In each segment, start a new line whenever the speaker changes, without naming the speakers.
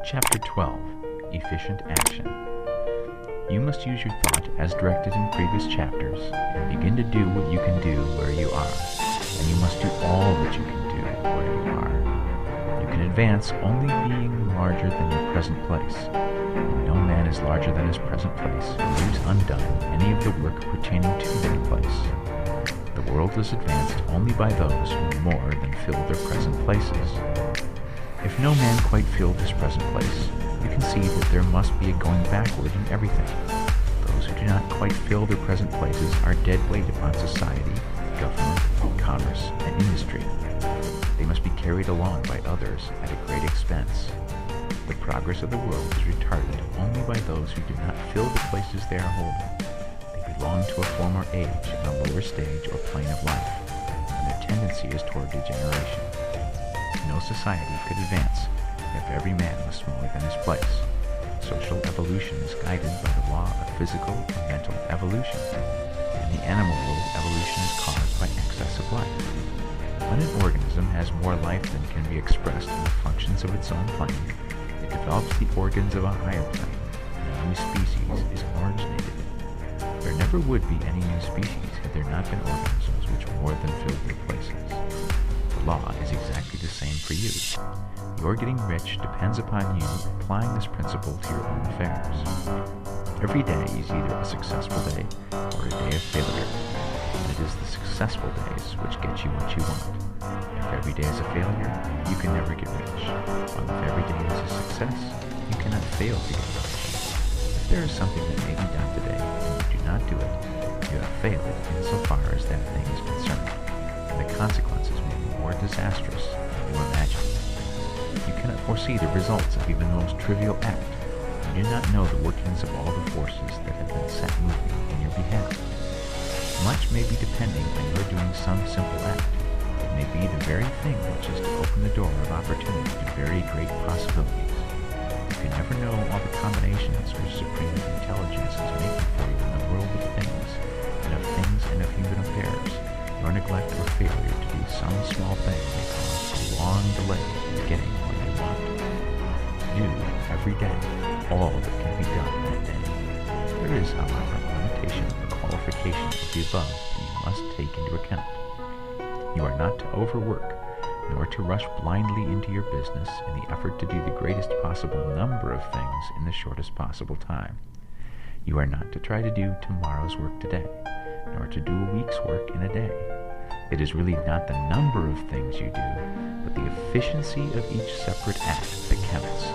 Chapter 12, Efficient Action. You must use your thought as directed in previous chapters and begin to do what you can do where you are, and you must do all that you can do where you are. You can advance only being larger than your present place. And no man is larger than his present place and leaves undone any of the work pertaining to that place. The world is advanced only by those who more than fill their present places. If no man quite filled his present place, you can see that there must be a going backward in everything. Those who do not quite fill their present places are dead weight upon society, government, commerce, and industry. They must be carried along by others at a great expense. The progress of the world is retarded only by those who do not fill the places they are holding. They belong to a former age, a lower stage or plane of life, and their tendency is toward degeneration. No society could advance if every man was smaller than his place. Social evolution is guided by the law of physical and mental evolution. In the animal world, evolution is caused by excess of life. When an organism has more life than can be expressed in the functions of its own plane, it develops the organs of a higher plane, and a new species is originated. There never would be any new species had there not been organisms which more than filled their places. The law is exactly the same for you. Your getting rich depends upon you applying this principle to your own affairs. Every day is either a successful day or a day of failure, and it is the successful days which get you what you want. If every day is a failure, you can never get rich, while if every day is a success, you cannot fail to get rich. If there is something that may be done today and you do not do it, you have failed insofar as that thing is concerned, and the consequences may be more disastrous than you imagine. You cannot foresee the results of even the most trivial act. You do not know the workings of all the forces that have been set moving in your behalf. Much may be depending on your doing some simple act. It may be the very thing which is to open the door of opportunity to very great possibilities. You can never know all the combinations which supreme intelligence is making for you in the world of things and of human affairs. Your neglect or failure to do some small thing may cause a long delay in getting what you want. Do, every day, all that can be done that day. There is, however, a limitation or qualification of the above that you must take into account. You are not to overwork, nor to rush blindly into your business in the effort to do the greatest possible number of things in the shortest possible time. You are not to try to do tomorrow's work today, nor to do a week's work in a day. It is really not the number of things you do, but the efficiency of each separate act that counts.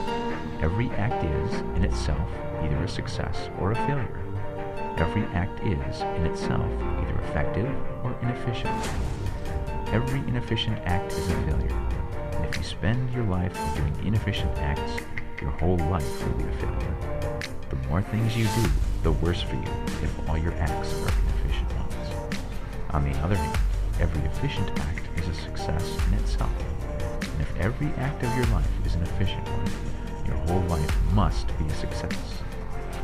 Every act is, in itself, either a success or a failure. Every act is, in itself, either effective or inefficient. Every inefficient act is a failure, and if you spend your life doing inefficient acts, your whole life will be a failure. The more things you do, the worse for you if all your acts are inefficient ones. On the other hand, every efficient act is a success in itself, and if every act of your life is an efficient one, your whole life must be a success.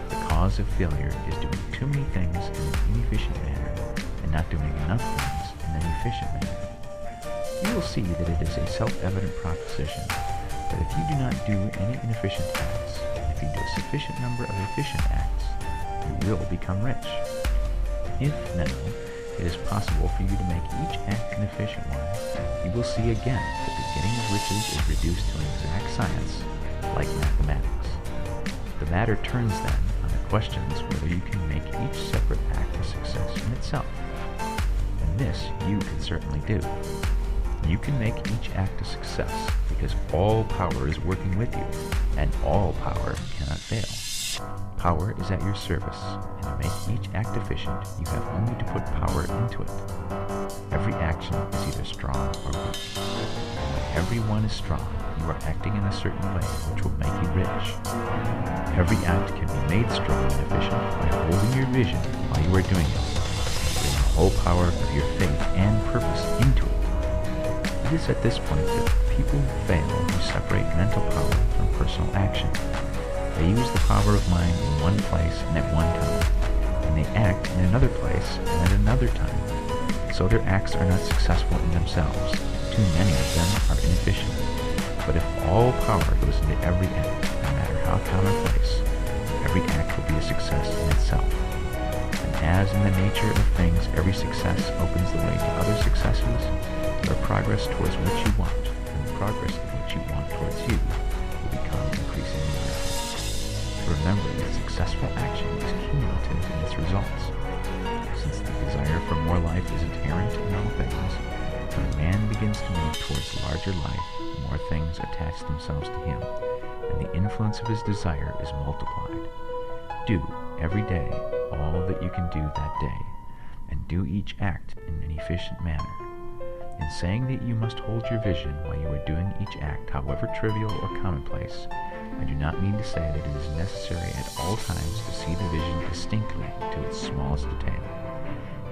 The cause of failure is doing too many things in an inefficient manner and not doing enough things in an efficient manner. You will see that it is a self-evident proposition that if you do not do any inefficient acts, and if you do a sufficient number of efficient acts, you will become rich. If, now, it is possible for you to make each act an efficient one, you will see again that the getting of riches is reduced to an exact science, like mathematics. The matter turns then on the questions whether you can make each separate act a success in itself. And this you can certainly do. You can make each act a success because all power is working with you, and all power cannot fail. Power is at your service, and to make each act efficient, you have only to put power into it. Every action is either strong or weak. And when every one is strong, you are acting in a certain way which will make you rich. Every act can be made strong and efficient by holding your vision while you are doing it, putting the whole power of your faith and purpose into it. It is at this point that people fail who separate mental power from personal action. They use the power of mind in one place and at one time, and they act in another place and at another time. So their acts are not successful in themselves. Too many of them are inefficient. But if all power goes into every act, how commonplace, every act will be a success in itself. And as in the nature of things, every success opens the way to other successes, your progress towards what you want, and the progress of what you want towards you, will become increasingly rare. So remember that successful action is cumulative in its results. Since the desire for more life is inherent in all things, when a man begins to move towards larger life, more things attach themselves to him, and the influence of his desire is multiplied. Do, every day, all that you can do that day, and do each act in an efficient manner. In saying that you must hold your vision while you are doing each act, however trivial or commonplace, I do not mean to say that it is necessary at all times to see the vision distinctly to its smallest detail.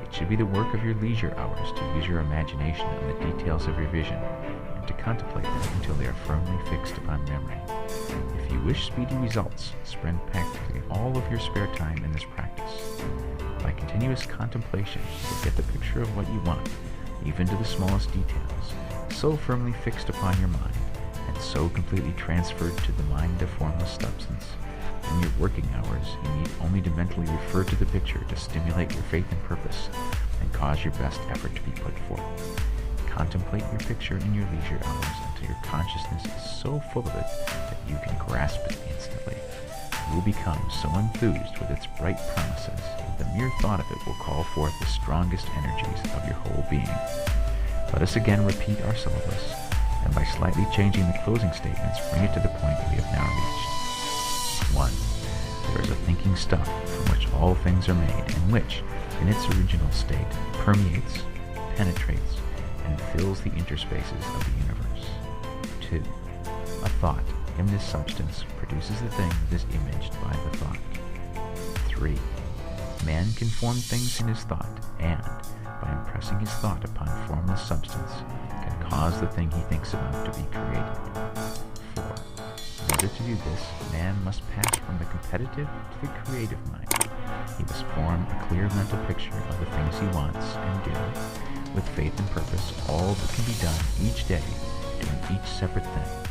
It should be the work of your leisure hours to use your imagination on the details of your vision, and to contemplate them until they are firmly fixed upon memory. If you wish speedy results, spend practically all of your spare time in this practice. By continuous contemplation, you will get the picture of what you want, even to the smallest details, so firmly fixed upon your mind, and so completely transferred to the mind of formless substance. In your working hours, you need only to mentally refer to the picture to stimulate your faith and purpose, and cause your best effort to be put forth. Contemplate your picture in your leisure hours until your consciousness is so full of it that you can grasp it instantly. You will become so enthused with its bright promises that the mere thought of it will call forth the strongest energies of your whole being. Let us again repeat our syllabus, and by slightly changing the closing statements, bring it to the point we have now reached. 1. There is a thinking stuff from which all things are made, and which, in its original state, permeates, penetrates, and fills the interspaces of the universe. 2. A thought in this substance produces the thing that is imaged by the thought. 3. Man can form things in his thought, and, by impressing his thought upon formless substance, can cause the thing he thinks about to be created. 4. In order to do this, man must pass from the competitive to the creative mind. He must form a clear mental picture of the things he wants, and do, with faith and purpose, all that can be done each day, doing each separate thing,